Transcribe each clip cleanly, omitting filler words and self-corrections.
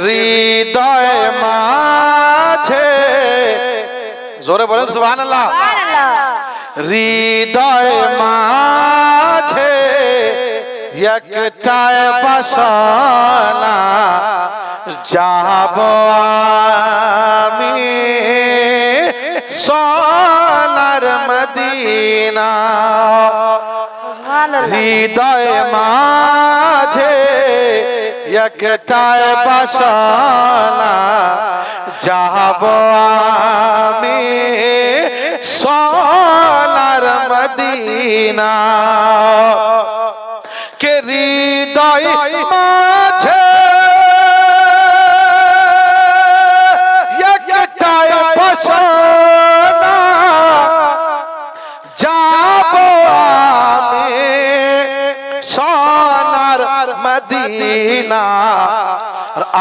হৃদয় মাঝে জোরে বলেন সুবহানাল্লাহ। হৃদয় মাঝে একটাই বাসনা, যাব আমি সোনার মদিনা। হৃদয় মাঝে একটাই বাসনা, যাব আমি সোনার মদিনা। কে হৃদয় মাঝে একটাই বাসনা, যাব আমি সোনার মদিনা।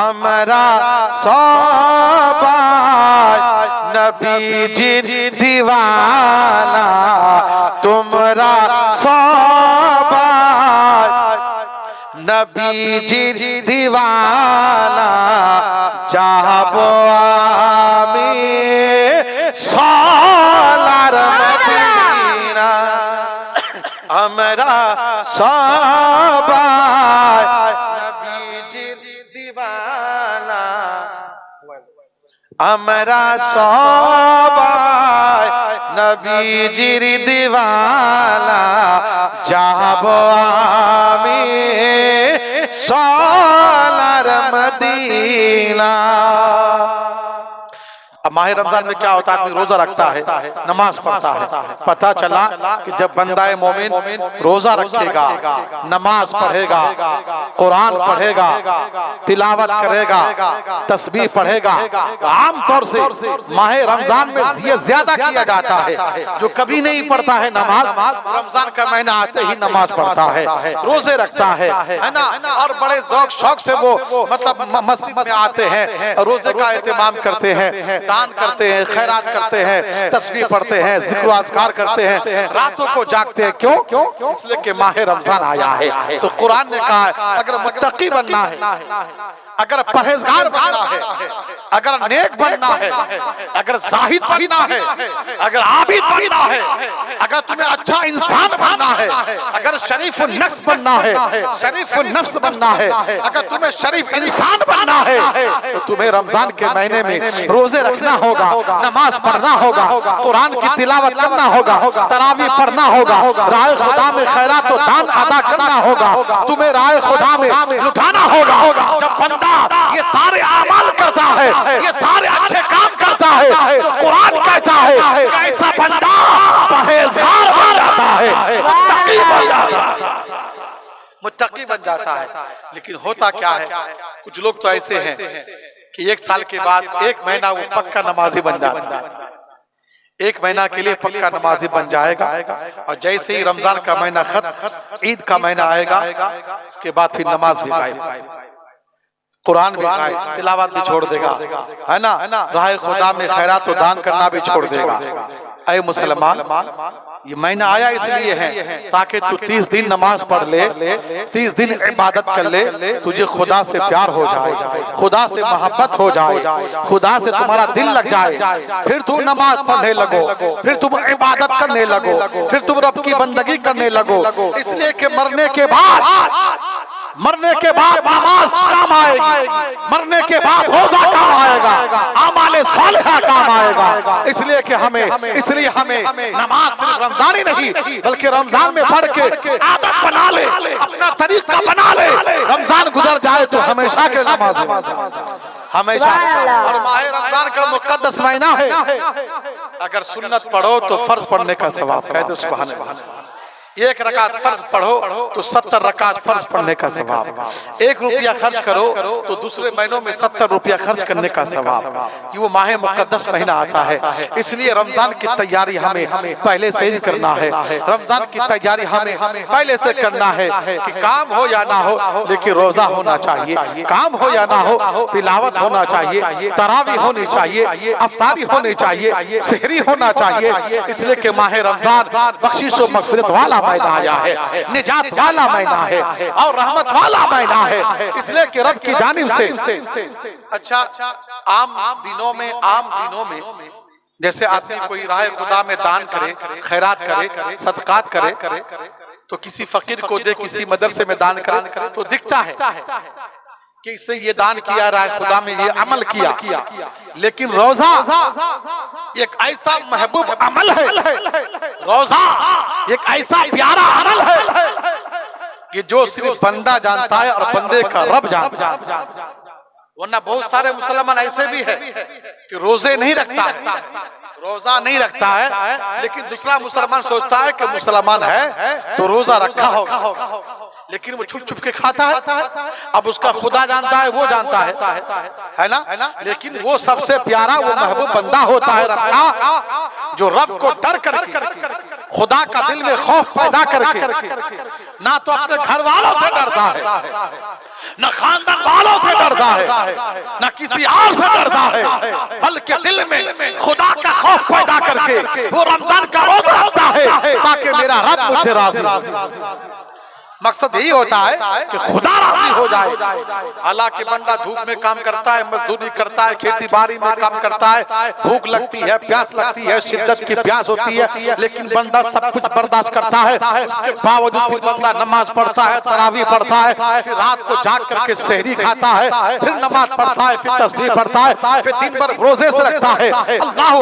আমরা সবাই নবীজির দিওয়ানা, তোমরা সবাই নবীজির দিওয়ানা, যাব আমি সোনার মদিনা। আমরা সবাই নবীজির দিওয়ানা, আমরা সবাই নবীজির দিওয়ানা, যাব আমি সোনার মদিনা। अब माह रमजान में क्या होता है, आदमी रोजा रखता है, नमाज पढ़ता है। पता चला कि जब बंदा मोमिन रोजा रखेगा, नमाज पढ़ेगा, कुरान पढ़ेगा, तिलावत करेगा, तस्बीह पढ़ेगा, आम तौर से माह रमजान में ये ज्यादा किया जाता है। जो कभी नहीं पढ़ता है नमाज, रमजान का महीना आते ही नमाज पढ़ता है, रोजे रखता है ना, और बड़े ज़ौक़ शौक से वो मतलब मस्जिद में आते हैं, रोजे का एहतमाम करते हैं, दान करते हैं, खैरात करते हैं, तस्बीह पढ़ते हैं, जिक्र अज़कार करते हैं, रातों को जागते हैं। क्यों? इसलिए कि माह रमजान आया है। तो कुरान ने कहा है अगर मुत्तकी बनना है, अगर परहेजगार बनना है, अगर नेक बनना है, अगर जाहिद बनना है, अगर आबिद बनना है, अगर तुम्हें अच्छा इंसान बनना है, अगर शरीफ नफ्स बनना है, शरीफ नफ्स बनना है, अगर तुम्हें शरीफ इंसान बनना है, तो तुम्हें रमजान के महीने में रोजे रखना होगा, नमाज पढ़ना होगा, कुरान की तिलावत करना होगा, तरावी पढ़ना होगा, राह खुदा में खैरात और दान अदा करना होगा, तुम्हें राह खुदा में लुटाना होगा। जब बंदा ये सारे अमाल करता है, ये सारे अच्छे काम करता है, तो कुरान कहता है ऐसा बंदा परहेजगार बन जाता है, मुत्तकी बन जाता है, मुत्तकी बन जाता है। लेकिन होता क्या है, कुछ लोग तो ऐसे हैं कि एक साल के बाद एक महीना वो पक्का नमाजी बन जाता है, एक महीना के लिए पक्का नमाजी बन जाएगा, और जैसे ही रमजान का महीना खत्म, ईद का महीना आएगा, उसके बाद फिर नमाज भी गायब, कुरान भी गायब, तिलावत भी छोड़ देगा, है ना, राह खुदा में खैरात और दान करना भी छोड़ देगा। ऐ मुसलमान, ये महीना आया इसलिए है ताकि तू 30 दिन नमाज पढ़ ले, 30 दिन इबादत कर ले, तुझे खुदा से प्यार हो जाए, खुदा से मोहब्बत हो जाए, खुदा से तुम्हारा दिल लग जाए, फिर तुम नमाज पढ़ने लगो, फिर तुम इबादत करने लगो, फिर तुम रब की बंदगी करने लगो। इसलिए कि मरने के बाद नमाज काम आएगी, मरने के बाद रोजा काम आएगा, आमाले सालिहा काम आएगा। इसलिए कि हमें नमाज सिर्फ रमजान ही नहीं बल्कि रमजान में पढ़ के आदत बना ले, अपना तरीका बना ले, रमजान गुजर जाए तो हमेशा के नमाज हमेशा। और माह रमजान का मुकद्दस महीना है, अगर सुन्नत पढ़ो तो फर्ज पढ़ने का सवाब, कहते सुभान अल्लाह। 1 रकात फर्ज पढ़ो तो 70 रकात फर्ज पढ़ने का सवाब, 1 रुपया खर्च करो तो दूसरे महीनों में 70 रुपया खर्च करने का सवाब। ये वो माह मुकद्दस महीना आता है, इसलिए रमजान की तैयारी हमें पहले से ही करना है। रमजान की तैयारी हमें पहले से करना है कि काम हो या ना हो, लेकिन रोजा होना चाहिए, काम हो या ना हो, तिलावत होना चाहिए, तरावी होनी चाहिए, अफ्तारी होनी चाहिए, सहरी होना चाहिए। इसलिए कि माह रमजान बख्शिश और मगफिरत वाला महीना आया है, निजात वाला महीना है और रहमत वाला महीना है, इसलिए कि रब की जानिब से। अच्छा, आम दिनों में जैसे आदमी कोई राह खुदा में दान करे, खैरात करे, सदकात करे, तो किसी फकीर को दे, किसी मदरसे में दान करे तो दिखता है कि इससे ये दान किया, राह खुदा में ये अमल किया। लेकिन रोजा एक ऐसा महबूब अमल है, रोजा एक ऐसा प्यारा अमल है कि जो सिर्फ बंदा जानता है और बंदे का रब जानता है। वरना बहुत सारे मुसलमान ऐसे भी है कि रोजे नहीं रखता है, रोजा नहीं रखता है, लेकिन दूसरा मुसलमान सोचता है कि मुसलमान है तो रोजा रखा होगा, लेकिन वो छुप छुप के खाता है। अब उसका खुदा जानता है, वो जानता है ना, लेकिन वो सबसे प्यारा वो महबूब बंदा होता है रब का, जो रब को डर करके, खुदा का दिल में खौफ पैदा करके, ना तो अपने घर वालों से डरता है, न खानदान वालों से डरता है, न किसी और से डरता है, बल्कि दिल में खुदा का खौफ पैदा करके वो रमजान का रोजा रखता है ताकि मेरा रब मुझे राजी। मकसद यही होता है कि खुदा राजी हो जाए। हालांकि बंदा धूप में काम करता है, मजदूरी करता है, खेती बाड़ी में काम करता है, भूख लगती है, प्यास लगती है, शिद्दत की प्यास होती है, लेकिन बंदा सब कुछ बर्दाश्त करता है। उसके बावजूद भी बंदा नमाज पढ़ता है, तरावी पढ़ता है, फिर रात को जाग करके सहरी खाता है, फिर नमाज पढ़ता है, फिर तस्बीह पढ़ता है, फिर दिन भर रोजे से रखता है। अल्लाह,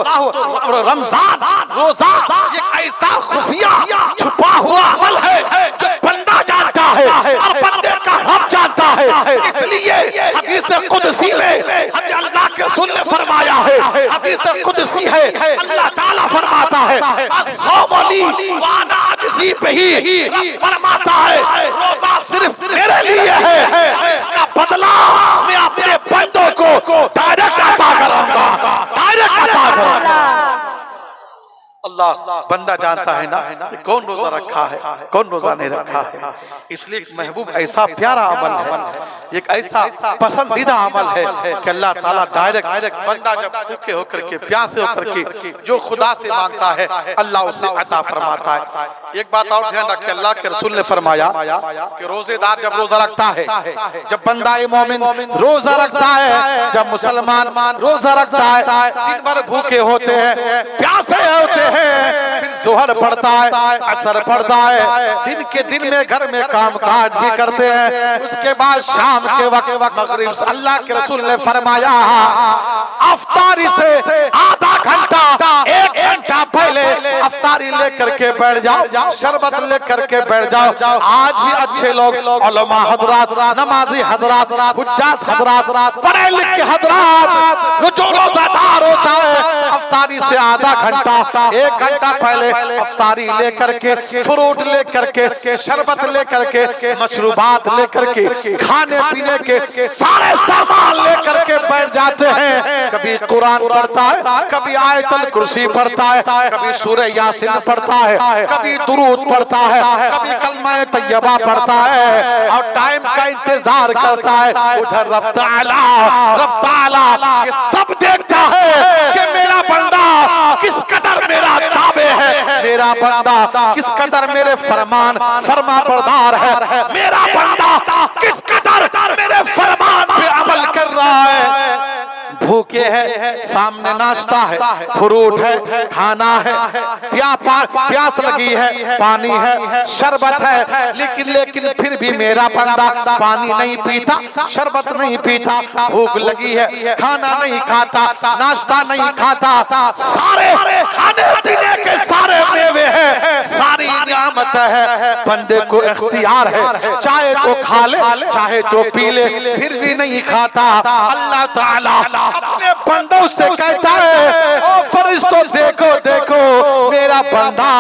रमजान रोजा एक ऐसा खुफिया छुपा हुआ अमल है जो बंदा जानता है और बंदे का रब जानता है। इसलिए हदीस कुदसी में अल्लाह के रसूल ने फरमाया है, हदीस कुदसी है, अल्लाह ताला फरमाता है अस्सौमली वाना अजज़ी बिही, फरमाता है रोजा सिर्फ मेरे लिए है, इसका बदला मैं अपने बंदों को डायरेक्ट अता करूंगा, डायरेक्ट अता करूंगा। अल्लाह बंदा जानता है ना कौन रोजा रखा है, कौन रोजा नहीं रखा है। इसलिए महबूब ऐसा प्यारा अमल है, एक ऐसा पसंदीदा अमल है कि अल्लाह ताला डायरेक्ट बंदा जब भूखे होकर के, प्यासे होकर के जो खुदा से मांगता है अल्लाह उसे अता फरमाता है। एक बात और ध्यान रखें, अल्लाह के रसूल ने फरमाया कि रोजेदार जब रोजा रखता है, जब बंदा मोमिन रोजा रखता है, जब मुसलमान रोजा रखता है, दिन भर भूखे होते हैं, प्यासे होते हैं, फिर जोहर पड़ता है, असर पड़ता है, दिन के दिन में घर में काम काज भी करते हैं, उसके बाद शाम के वक्त मगरिब से अल्लाह के रसूल ने फरमाया अफ्तारी से आधा घंटा, 1 घंटा पहले अफ्तारी लेकर के बैठ जाओ, शरबत लेकर के बैठ जाओ। आज भी अच्छे लोग, उलमा हजरात, नमाजी हजरात, हुज्जात हजरात, पढ़े लिखे हजरात, जो रोजादार होता है अफ्तारी से आधा घंटा, 1 घंटा पहले अफ्तारी लेकर के, फ्रूट लेकर के, शरबत लेकर के, मशरूबात लेकर के, खाने पीने के सारे सामान लेकर के बैठ जाते हैं। कभी कुरान पढ़ता है, कभी आयतुल कुर्सी पढ़ता है, कभी सूरह यासीन पढ़ता है, कभी दुरूद पढ़ता है, कभी कलमा तैयबा पढ़ता है और टाइम का इंतजार करता है। उधर रब ताला ये सब देखता है कि मेरा बंदा किस कदर मेरा ताबे है, मेरा बंदा किस कदर मेरे फरमान फरमा बरदार है, मेरा बंदा किस कदर मेरे फरमान पे अमल कर रहा है। भूखे है, सामने नाश्ता है, फ्रूट है, खाना है, प्यास लगी है, पानी है, शरबत है, लेकिन फिर भी मेरा बंदा पानी नहीं पीता, शरबत नहीं पीता, भूख लगी है, खाना नहीं खाता, नाश्ता नहीं खाता, सारे खाने पीने के सारे मेवे है, सारी नियामत है, बंदे को इख्तियार है, चाहे तो खा ले, चाहे तो पी ले, फिर भी नहीं खाता। अल्लाह ताला अपने बंदों से कहता है ओ फरिश्तों देखो देखो मेरा बंदा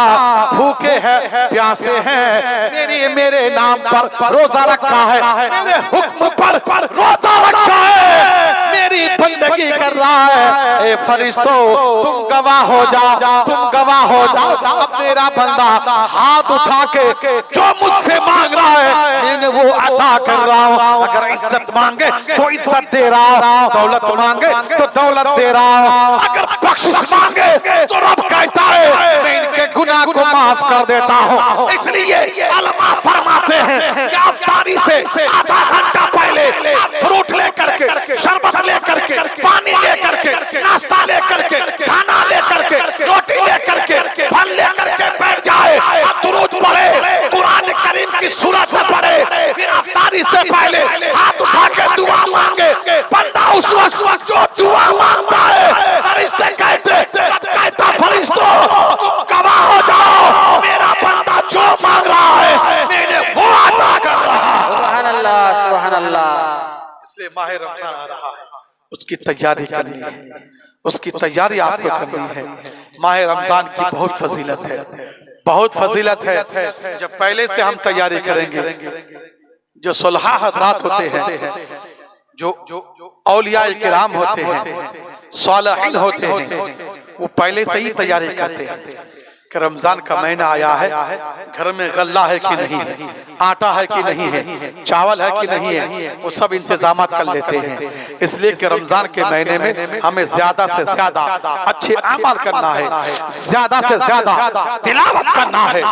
भूखे है, प्यासे हैं, मेरे नाम पर रोजा रखा है, मेरे हुक्म पर रोजा रखा है, मेरी बंदगी कर रहा है। ए फरिश्तों तुम गवाह हो जाओ, तुम गवाह हो जाओ। अब मेरा बंदा हाथ उठा के जो मुझसे मांग रहा है मैंने वो अता कर रहा हूँ। अगर इज्जत मांगे तो इज्जत दे रहा हूँ, दौलत मांगे तो दौलत दे रहा हूँ, अगर बख्शिश मांगे तो रब कहता है मैं इनके गुनाह को माफ कर देता हूँ। इसलिए उलमा फरमाते हैं कि इफ्तारी से आधा घंटा पहले फ्रूट लेकर के, शरबत लेकर के, पानी लेकर के, नाश्ता लेकर के, खाना लेकर के, रोटी लेकर के, फल लेकर के बैठ जाए, दुरूद पढ़े, कुरान करीम की सूरत पढ़े, फिर इफ्तारी से पहले हाथ उठा के दुआ मांगे। बंदा उस वक्त जो दुआ मांगता है फरिश्ते कहता फरिश्तों तुम गवाह हो जाओ, मेरा बंदा जो मांग रहा है मैंने वो अता कर रहा है। सुभान अल्लाह, सुभान अल्लाह। इसलिए माह रमजान आ रहा है, उसकी तैयारी करनी है, उसकी तैयारी आपको करनी है। माह रमजान की बहुत फजीलत है, बहुत फजीलत है। जब पहले से हम तैयारी करेंगे, जो सुलहा हजरात होते हैं, जो औलिया किराम होते हैं, सालिहीन होते हैं, वो पहले से ही तैयारी करते हैं कि रमजान का महीना आया है, घर में गल्ला है कि नहीं है, आटा है कि नहीं है, चावल है कि नहीं है, वो सब इंतजाम कर लेते हैं। इसलिए कि रमजान के महीने में हमें ज्यादा से ज्यादा अच्छे अमल करना है, ज्यादा से ज्यादा तिलावत करना है।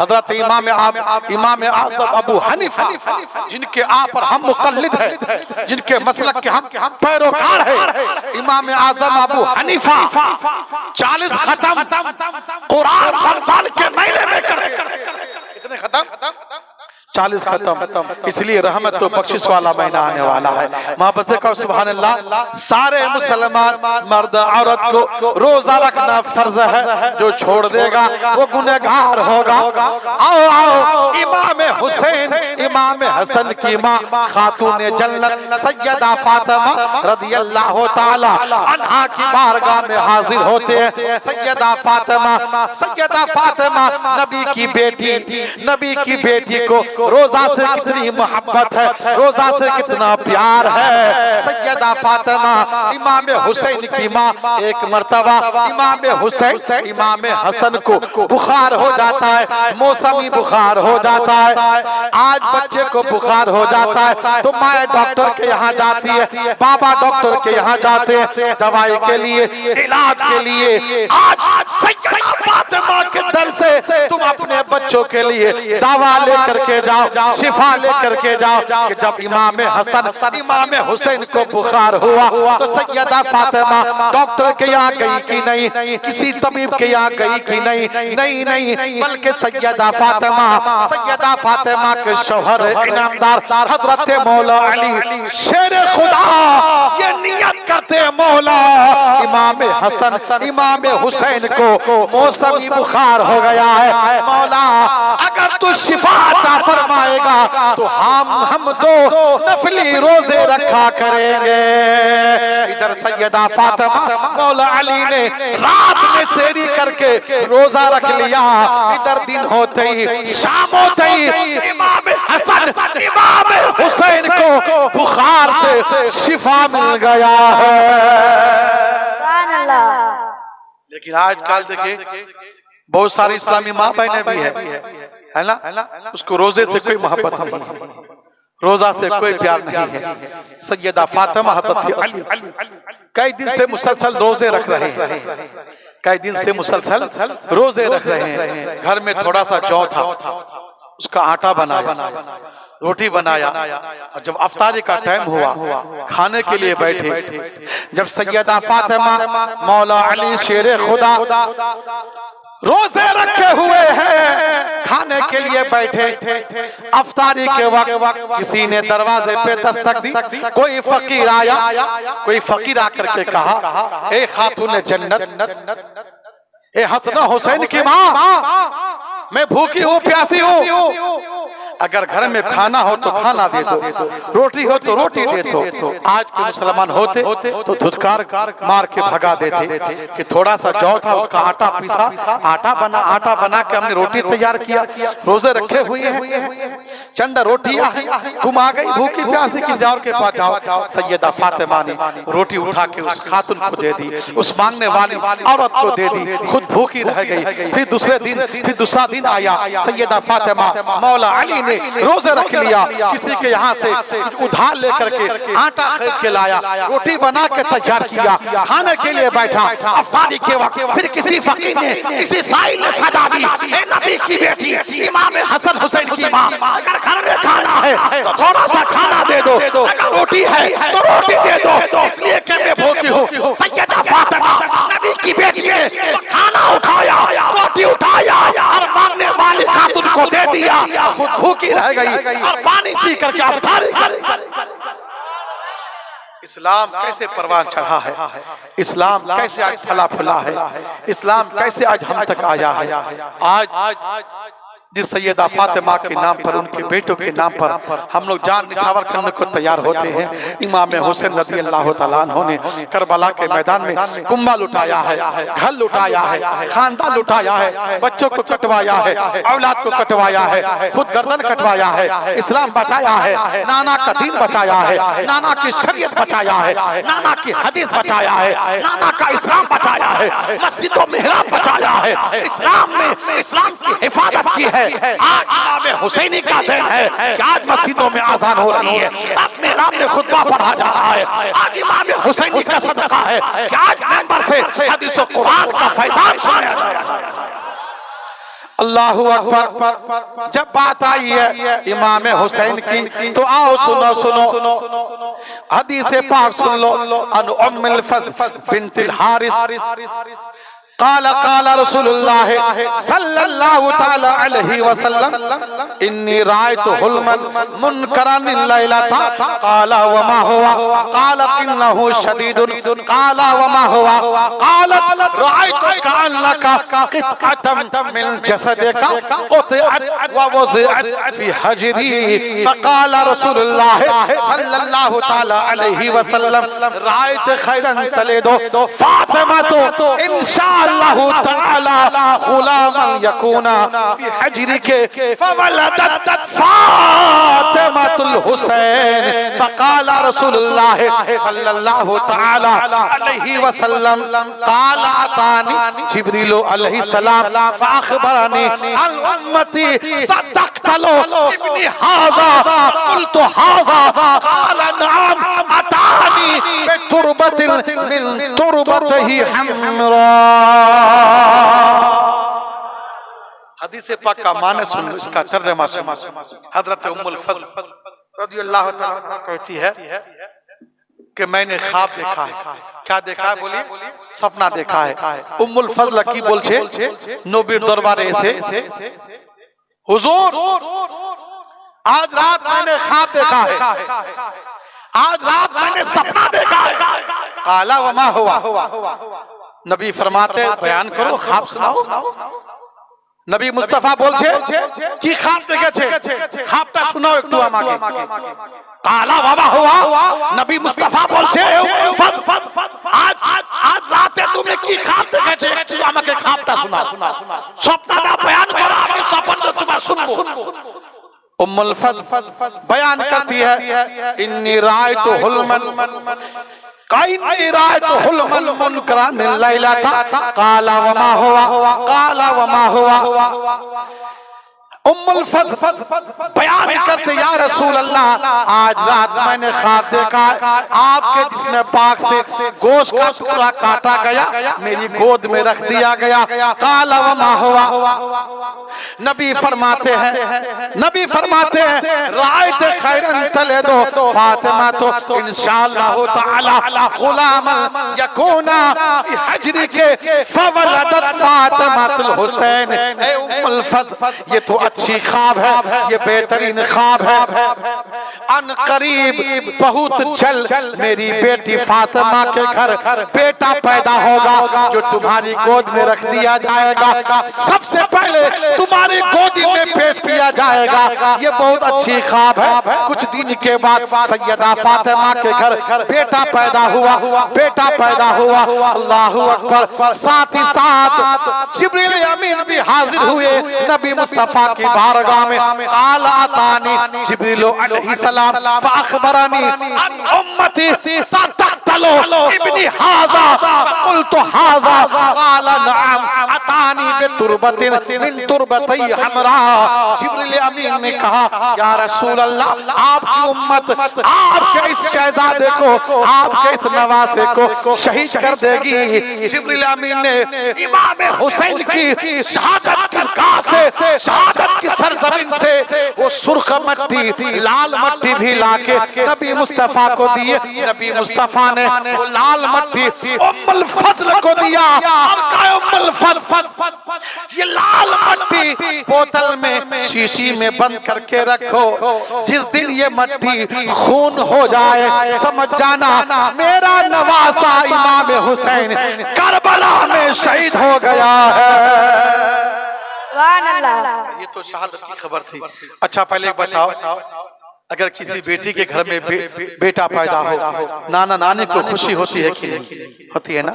हजरत इमाम आज़म अबू हनीफा, जिनके आप पर हम मुक़ल्लिद हैं, जिनके मसलक के हम पैरोकार हैं, इमाम आज़म अबू हनीफा 40 खत्म कुरान रमजान के महीने में करते। कितने खत्म? 40 खत्म। इसलिए रहमत तो बख्शिश वाला महीना आने वाला है। मोहब्बत से कहो सुभान अल्लाह। सारे मुसलमान मर्द औरत को रोजा रखना फर्ज है, जो छोड़ देगा वो गुनहगार होगा। आओ आओ, इमाम हुसैन इमाम हसन की माँ खातून जन्नत सैयदा फातिमा रदियल्लाहु ताला अन्हा की बारगाह में हाजिर होते हैं। सैयदा फातिमा नबी की बेटी को रोजा से कितनी मोहब्बत है, रोजा से कितना प्यार है। सैयदा फातिमा इमाम हुसैन की माँ, एक मर्तबा इमाम हुसैन इमाम हसन को बुखार हो जाता है, मौसमी बुखार हो जाता है। आज बच्चे को बुखार हो जाता है तो माँ डॉक्टर के यहाँ जाती है, बाबा डॉक्टर के यहाँ जाते हैं दवाई के लिए, इलाज के लिए। आज सैयदा फातिमा के दर से तुम अपने बच्चों के लिए दवा लेकर के जाओ, शिफा लेकर के जाओ। कि जब इमाम हसन इमाम हुसैन को बुखार हुआ तो सैयदा फातिमा डॉक्टर के यहाँ गई कि नहीं, किसी तबीब के यहाँ गई कि नहीं, बल्कि सैयदा फातिमा के शौहर इनामदार हजरत मौला अली शेर खुदा ये नियत करते मौला इमाम हसन इमाम हुसैन को मौसमी बुखार हो गया है, मौला अगर तू शिफा अता फरमाएगा तो हम दो नफली रोजे रखा करेंगे। इधर सैयदा फातिमा मौला अली ने रात में सेरी करके रोजा रख लिया। इधर दिन होते ही शाम होते ही इमाम हसन इमाम हुसैन को बुखार से शिफा मिल गया है। लेकिन आजकल देखिए बहुत सारी इस्लामी माँ बहनें भी है ना, उसको रोजे से कोई मोहब्बत नहीं, रोजा से कोई प्यार नहीं है। सैयदा फातिमा हज़रत अली कई दिन से मुसलसल रोजे रख रहे हैं, कई दिन से मुसलसल रोजे रख रहे हैं। घर में थोड़ा सा जौ था, उसका आटा बनाया, रोटी बनाया, और जब अफ्तारी का टाइम हुआ खाने के लिए बैठे, जब सैयदा फातिमा मौला अली शेर खुदा रोजे रखे हुए हैं खाने के लिए बैठे, अफ्तारी के वक्त किसी ने दरवाजे पे दस्तक दी। कोई फकीर आया, कोई फकीर आकर के कहा, ए खातून जन्नत, ए हसन हुसैन की माँ, मैं भूखी हूँ प्यासी हूँ, अगर घर में खाना हो तो खाना दे दो, रोटी हो तो रोटी दे दो। आज के मुसलमान होते तो धुतकार मार के भगा देते कि थोड़ा सा जौ था उसका आटा पीसा, आटा बना के हमने रोटी तैयार किया, रोजे रखे हुए हैं, चंद रोटियां तुम आ गई भूखी प्यासी की जाओ के पास जाओ। सैयदा फातिमा ने रोटी उठा के उस खातून को दे दी, उस मांगने वाली औरत को दे दी, खुद भूखी रह गई। फिर दूसरा दिन आया, सैयदा फातिमा मौला अली ने रोजे रख लिया, किसी के यहाँ से उधार लेकर के आटा खरीद के लाया, रोटी बना के तैयार किया, खाने के लिए बैठा, अफ्तारी के वक्त फिर किसी फकीर ने, किसी साइल ने सदा दी, ए नबी की बेटी इमाम हसन हुसैन की माँ, अगर घर में खाना है तो थोड़ा सा खाना दे दो, अगर रोटी है तो रोटी दे दो, इसलिए कि मैं भूखी हूँ। सैयदा फातिमा नबी की बेटी ने तो खाना उठाया, रोटी उठाया और मांगने वाली खातून को दे दिया, खुद भूखी रह गई और पानी पी करके अफ्तारी कर। इस्लाम कैसे परवान चढ़ा है, इस्लाम कैसे आज फला फुला है, इस्लाम कैसे आज हम तक आया है। आज जिस सैयदा फातिमा के नाम पर, उनके बेटों के नाम पर हम लोग जान निछावर करने को तैयार होते हैं। इमाम हुसैन रज़ी अल्लाह तआला अन्हु ने करबला के मैदान में कुम्बा लुटाया है, घर लुटाया है, खानदान लुटाया है, बच्चों को कटवाया है, औलाद को कटवाया है, खुद गर्दन कटवाया है, इस्लाम बचाया है, नाना का दीन बचाया है, नाना की शरीयत बचाया है, नाना की हदीस बचाया है, नाना का इस्लाम बचाया है, मस्जिदों मेहराब बचाया है, इस्लाम में इस्लाम की हिफाजत की है। आज इमाम हुसैनी का दिन है कि आज मस्जिदों में आजान हो रही है, अब मेहराब में खुतबा पढ़ा जा रहा है, आज इमाम हुसैनी का सदका है कि आज मेंबर से हदीस और कुरान का फैजान सुनाया जा रहा है। अल्लाहु अकबर। जब बात आई है इमाम हुसैन की तो आओ सुनो सुनो हदीस पाक सुन लो। अन उम्मुल फज़ल बिन्तिल हारिस काला काला रसूलुल्लाह सल्लल्लाहु तआला अलैहि वसल्लम इन्नी रायतु हुल्मन मुनकरन लैलता काला वमा हुआ काला इन्नहु शदीदुन काला वमा हुआ काला रायतु कान्नका क़ितअतम मिन जसदिका क़ुतिअत व वज़िअत फी हजरी फ़क़ाला रसूलुल्लाह सल्लल्लाहु तआला अलैहि वसल्लम रायत खैरन तलेदो फातिमा तो इंशाअल्लाह अल्लाह ताला गुलामन यकूना फी हजरी के फवलदत फातिमातुल हुसैन फ़क़ाला रसूलुल्लाह सल्लल्लाहु ताला अलैहि वसल्लम क़ाला अतानी जिब्रील अलैहि सलाम फ़अख़बरनी अन उम्मती सदक़तलो इब्नी हाज़ा क़ुल्तु हाज़ा क़ाला नअम अतानी बितुरबतिन मिन तुरबतिही हमरा। हदीस पाक का माने सुन, इसका तर्जुमा सुन। हजरत उम्मुल फज़ल रज़ियल्लाहु तआला कहती है कि मैंने ख्वाब देखा है। क्या देखा है बोलिए? सपना देखा है। उम्मुल फज़ल की बोलछे नबीर दरबारे एसे हुजूर आज रात मैंने ख्वाब देखा है, आज रात मैंने सपना देखा है। काला वमा हुआ। नबी फरमाते बयान करो, ख्वाब सुनाओ। नबी मुस्तफा बोलछे की ख्वाब देखेछे, ख्वाबटा सुनाओ एकटू आमाके। काला वमा हुआ। नबी मुस्तफा बोलछे आज राते तुमने की ख्वाब देखेछे, एकटू आमाके ख्वाबटा सुनाओ। स्वप्नटा बयान करो, आमी स्वप्न तुम्हारा सुनबो। उम्मुल फज़ल बयान करती है इन्नी रायतु हुल्मन काइन्नी रायतु हुल्मन मुनकरन लैलता काला वमा हुआ काला वमा हुआ। उम्मुल फज़ल बयान करते या रसूल अल्लाह आज रात मैंने ख्वाब देखा आपके जिस्म पाक से गोश्त का टुकड़ा काटा गया, मेरी गोद में रख दिया गया। काला वमा हुआ। नबी फरमाते हैं रायत खैरन तले दो फातिमा तो इंशाअल्लाह ताला गुलामन यकूना फी हजरी के फवलदत फातिमातुल हुसैन। ए उम्मुल फज़ल ये तो अच्छी ख्वाब है, ये बेहतरीन ख्वाब है। अन करीब बहुत जल्द मेरी बेटी फातिमा के घर बेटा पैदा होगा जो तुम्हारी गोद में रख दिया जाएगा, सबसे पहले तुम्हारी गोदी में पेश किया जाएगा। ये बहुत अच्छी ख्वाब है। कुछ दिन के बाद सैयदा फातिमा के घर बेटा पैदा हुआ। अल्लाहु अकबर। साथ ही साथ जिब्रील अमीन भी हाजिर हुए नबी मुस्तफा की बारगाह में। काला अतानी जिब्रील अलैहि सलाम फ़अख़बरनी अन उम्मती सतक़तलो इब्नी हाज़ा क़ुल्तु हाज़ा क़ाला नअम अतानी तुरबतिन मिन तुरबती हमरा। जिब्रील अमीन ने कहा या रसूल अल्लाह, आपकी उम्मत आपके इस शहजादे को, आपके इस नवासे को शहीद कर देगी। जिब्रील अमीन ने इमाम हुसैन की शहादत की गाह से, शहादत की सरजमीन से वो सुर्ख मट्टी, लाल मट्टी भी लाके नबी मुस्तफा को दिए। नबी मुस्तफा ने वो लाल मट्टी उम्मुल फज़ल को दिया। उम्मुल फज़ल, ये लाल मट्टी बोतल में, शीशी में बंद करके रखो। जिस दिन ये मट्टी खून हो जाए, समझ जाना मेरा नवासा इमाम हुसैन करबला में शहीद हो गया है। ये तो शहादत की खबर थी। अच्छा पहले बताओ, अगर किसी बेटी के घर में बेटा पैदा हो, नाना नानी को खुशी होती है कि नहीं? होती है ना?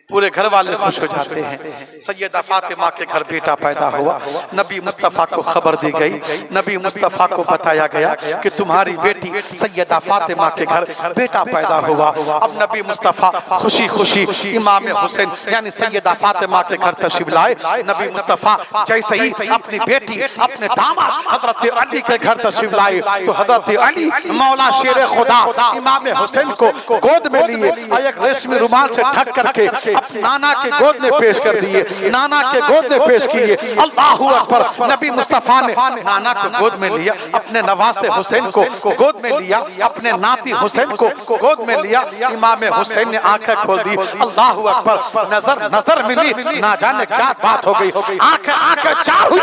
पूरे घर वाले खुश हो जाते हैं। सैयदा फातिमा के घर बेटा पैदा हुआ, नबी मुस्तफा को खबर दी गई। नबी मुस्तफा को बताया गया कि तुम्हारी बेटी सैयदा फातिमा के घर बेटा पैदा हुआ। अब नबी मुस्तफा खुशी खुशी इमाम हुसैन यानी सैयदा फातिमा के घर तशरीफ लाए। नबी मुस्तफा जैसे ही अपनी बेटी, अपने दामाद हजरत अली के घर तशरीफ लाए तो हजरत अली मौला शेर खुदा इमाम हुसैन को गोद में लिए, एक रेशमी रुमाल से ढक करके नाना के गोद में पेश कर दिए। नाना के गोद में पेश किए। अल्लाहू अकबर। नबी मुस्तफा ने नाना को गोद में लिया, अपने नवासे हुसैन को गोद में लिया, अपने नाती हुसैन को गोद में लिया। इमाम हुसैन ने आंखें खोल दी। अल्लाहू अकबर। नजर नजर मिली, ना जाने क्या बात हो गई। आंखें चार हुई,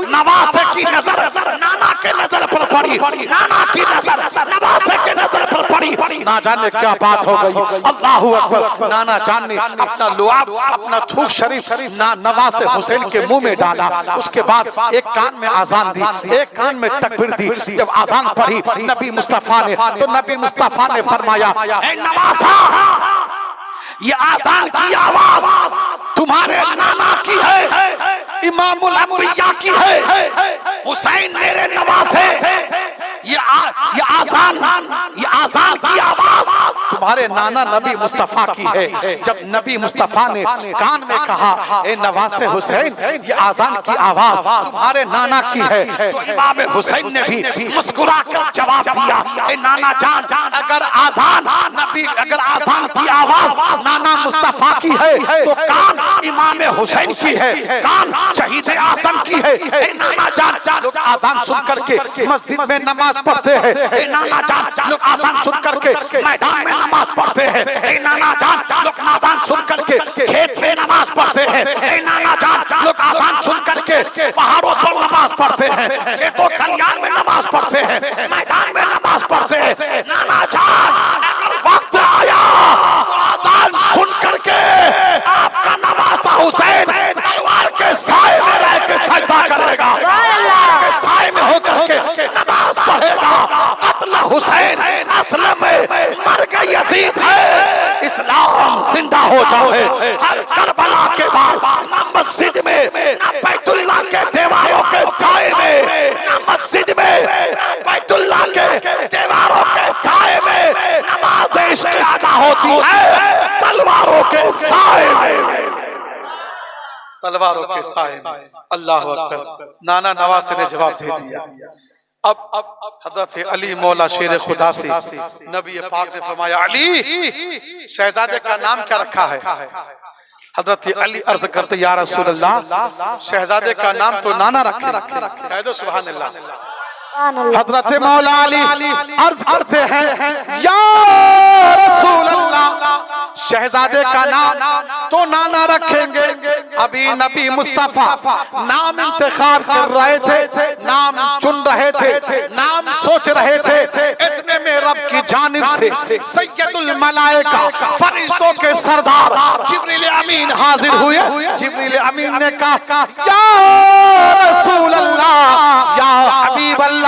नवासे की नजर नाना के नजर पर पड़ी, नाना की नजर नवासे के नजर पर पड़ी, ना जाने क्या बात हो गई। अल्लाहू अकबर। नाना जान ने अपना लुआब, अपना थूक शरीफ नवासे हुसैन के मुंह में डाला। उसके बाद एक कान में आजान दी, एक कान में तकबीर दी। जब आजान पढ़ी नबी मुस्तफा ने, तो नबी मुस्तफा ने फरमाया, ए नवासा, ये आजान की आवाज तुम्हारे नाना की है, इमामुल अंबिया की है। हुसैन मेरे नवासे, ये आजान की आवाज तुम्हारे नाना नबी मुस्तफा की है। जब नबी मुस्तफा ने कान में कहा, ए नवासे हुसैन, ये आजान की आवाज तुम्हारे नाना की है, तो इमाम हुसैन ने भी मुस्कुरा कर जवाब दिया, ए नाना जान, अगर आजान की आवाज नाना मुस्तफा की है तो कान इमाम हुसैन की है, कान शहीद आजम की है। ए नाना जान, लोग आजान सुन करके मस्जिद में नमाज पढ़ते हैं। ए नाना जान, लोग आजान सुन करके मैदान में नमाज पढ़ते हैं। ए नाना जान, लोग आजान सुन करके खेत में नमाज पढ़ते हैं। ए नाना जान, लोग आजान सुन करके पहाड़ों पर नमाज पढ़ते हैं, खेतों खलियान में नमाज पढ़ते हैं, मैदान में नमाज पढ़ते हैं। नाना जान, अगर वक्त आया तो आजान सुन करके आपका नवासा हुसैन तलवार के साए में रह के सजदा करेगा, के साए में होकर के नमाज पढ़ेगा। कत्ल हुसैन असल में मर गई यजीद है, इस्लाम जिंदा होता है। हर करबला के बाद न मस्जिद में, न बैतुल्लाह के दीवारों के साए में, न मस्जिद में, न बैतुल्लाह के दीवारों के साए में नमाज इश्क अदा होती है, तलवारों के साए में, तलवारों के साए में। अल्लाह अकबर। नाना नवासे ने जवाब दे दिया। अब हजरत अली मौला शेर खुदा से नबी पाक ने फरमाया, अली, शहजादे का नाम क्या रखा है? हजरत अली अर्ज करते, या रसूल अल्लाह, शहजादे का नाम तो नाना रखे। कह दो सुभान अल्लाह। हजरत मौला अली अर्ज करते हैं, या रसूल अल्लाह, शहजादे का नाम तो नाना रखेंगे। अभी नबी मुस्तफा नाम इंतखाब कर रहे थे, नाम चुन रहे थे, नाम सोच रहे थे। इतने में रब की जानिब से सैयदुल मलाइका, फरिश्तों के सरदार जिब्रील अमीन हाजिर हुए। जिब्रील अमीन ने कहा, या रसूल अल्लाह, या हबीब अल्लाह,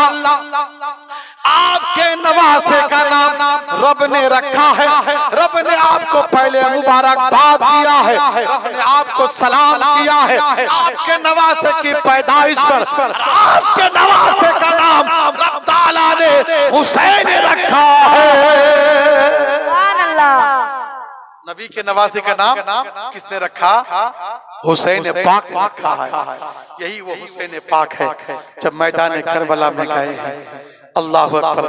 आपके नवासे का नाम रब ने रखा है। रब ने आपको पहले मुबारकबाद दिया है, रब ने आपको सलाम किया है। आपके नवासे की पैदाइश पर आपके नवासे का नाम रब ताला ने हुसैन रखा है। नबी के नवासे का नाम किसने रखा? हुसैन पाक ने रखा है। यही वो हुसैन पाक है जब मैदान करबला में गए हैं। अल्लाह अकबर।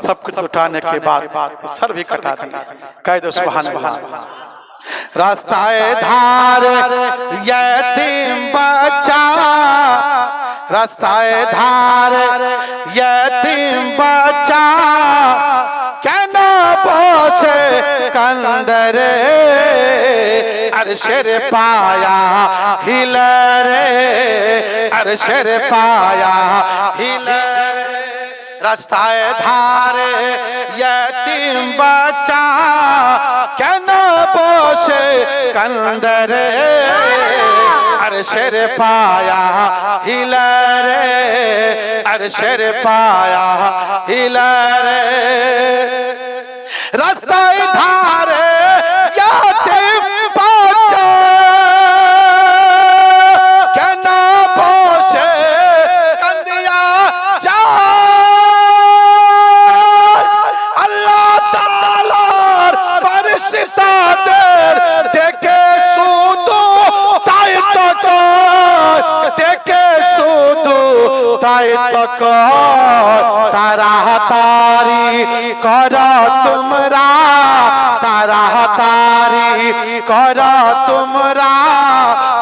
सब कुछ उठाने के बाद सर भी कटा दिया। कह दो सुभान अल्लाह। रास्ताए धार यतीम बच्चा, रास्ताए धार यतीम बच्चा, क्या ना पहुंचे कंदरे, अरशर पाया हिलरे, अरशर पाया हिलरे। रास्ताए धारे यतीम बच्चा, क्या ना पहुंचे कंदरे, अरशर पाया हिलरे, अरशर पाया हिलरे। रास्ताए धारे यतीम बच्चा, क्या ना पहुंचे कंदिया जा। अल्लाह ताला फरिश्ता दर देखे सूदो ताई तक, देखे सूदो ताई तक, तारा तारी करो तुमरा, तारा तारी करो तुमरा,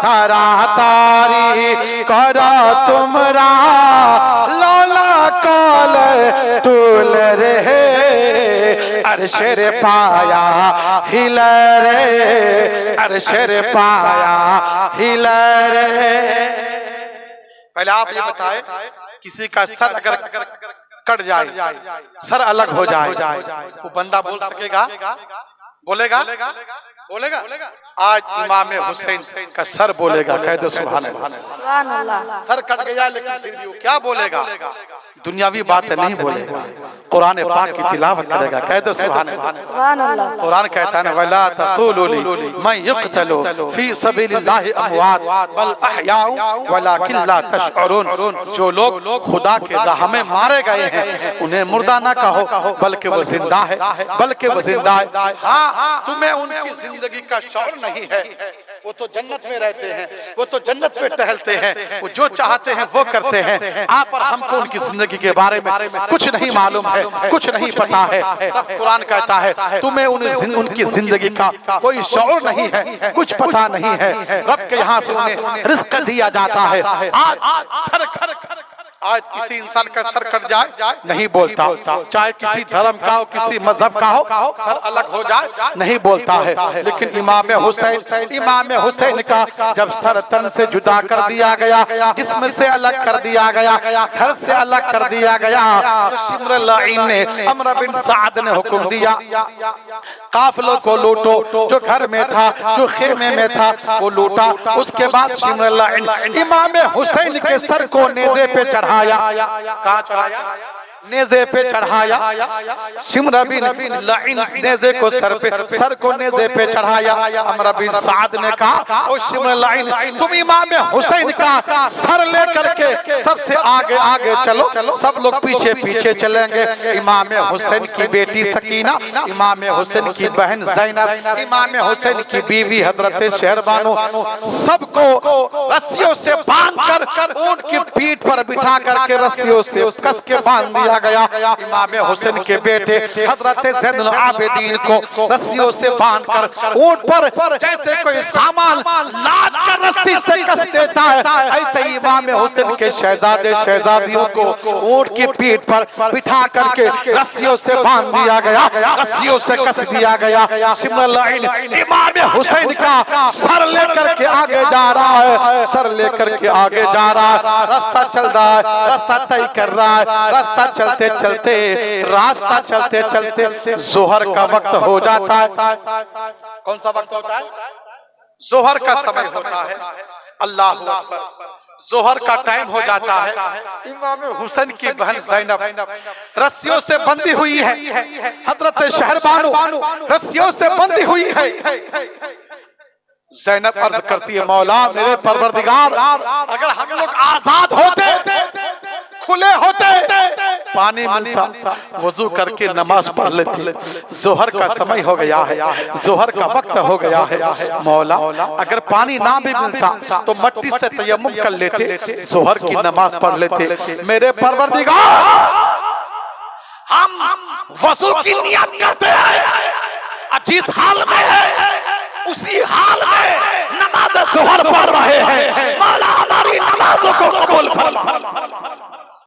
तारा तारी करो तुमरा। लौला कल तुल रहे, अरशर पाया हिलरे, अरशर पाया हिलरे। पहले आप ये बताएं, किसी का सर अगर कट जाए, सर अलग हो जाए, वो बंदा बोल सकेगा? बोलेगा? बोलेगा? आज इमाम हुसैन का सर बोलेगा। कह दो सुभान अल्लाह। सर कट गया लेकिन फिर भी वो क्या बोलेगा? दुनियावी बातें नहीं बोलेगा, कुरान पाक की तिलावत करेगा। कह दो सुभान अल्लाह। कुरान कहता है ना, वला तक़ूलू लिमन युक़तलू फी सबीलिल्लाहि अमवात बल अहयाउ वलाकिन ला तशउरून। जो लोग खुदा के राह में मारे गए हैं उन्हें मुर्दा ना कहो, बल्कि वो जिंदा है, बल्कि वो जिंदा है। हाँ, तुम्हें उनकी जिंदगी का शौर नहीं है। वो तो जन्नत में रहते हैं, वो तो जन्नत में टहलते हैं, वो जो चाहते हैं वो करते हैं। आप और हमको उनकी जिंदगी के बारे में कुछ नहीं मालूम है, कुछ नहीं पता है। तब कुरान कहता है तुम्हें उनकी जिंदगी का कोई शौर नहीं है, कुछ पता नहीं है। रब के यहाँ से उन्हें रिस्क दिया जाता है। आज किसी इंसान का सर कट जाए नहीं बोलता, चाहे किसी धर्म का हो, किसी मजहब का हो, सर अलग हो जाए नहीं बोलता है। लेकिन इमाम हुसैन का जब सर तन से जुदा कर दिया गया, जिस्म से अलग कर दिया गया, घर से अलग कर दिया गया, तो शिम्र ने अम्र बिन साद ने हुक्म दिया, काफिलों को लूटो। जो घर में था, जो खेमे में था, वो लूटा। उसके बाद शिम्र इमाम हुसैन के सर को नेज़े पे चढ़ाया। कहाँ चढ़ाया? नेज़े पे चढ़ाया। शिम्र बिन लईन नेज़े को सर को नेज़े पे चढ़ाया। अम्र बिन साद ने कहा, ओ शिम्र लईन, तुम इमाम हुसैन का सर लेकर के सबसे आगे आगे चलो। सब लोग पीछे पीछे चलेंगे। इमाम हुसैन की बेटी सकीना, इमाम हुसैन की बहन ज़ैनब, इमाम हुसैन की बीवी हजरत शहरबानो, सबको रस्सियों से बांधकर ऊंट की पीठ पर बिठा करके रस्सियों से कस के बांध दिया गया। इमाम हुसैन के बेटे हजरत ज़ैनुल आबिदीन को रस्सियों से बांधकर ऊंट पर जैसे कोई सामान लाद कर रस्सी से कस देता है, ऐसे ही इमाम हुसैन के शहजादे शहजादियों को ऊंट की पीठ पर बिठा करके रस्सियों से बांध दिया गया, रस्सियों से कस दिया गया। शिम्र इमाम हुसैन का सर लेकर के आगे जा रहा है, सर लेकर के आगे जा रहा है। रास्ता चल रहा है, रास्ता तय कर रहा है। रास्ता चलते चलते जोहर का वक्त हो जाता है। कौन सा वक्त होता है? जोहर का समय होता है। अल्लाह अकबर। जोहर का टाइम हो जाता है। इमाम हुसैन की बहन ज़ैनब रस्सियों से बंधी हुई है। हजरत शहरबानो रस्सियों से बंधी हुई है। ज़ैनब अर्ज करती है, मौला मेरे परवरदिगार, अगर हम लोग आजाद होते, खुले होते, पानी मिलता, वजू करके नमाज पढ़ लेते। जोहर का समय हो गया है, जोहर का वक्त हो गया है, मौला अगर पानी ना भी मिलता तो मट्टी से तयम्मुम कर लेते, जोहर की नमाज पढ़ लेते। मेरे परवरदिगार, हम वजू की नियत करते हैं, जिस हाल में है उसी हाल में नमाज जोहर पढ़ रहे हैं। मौला हमारी नमाजों को कबूल फरमा।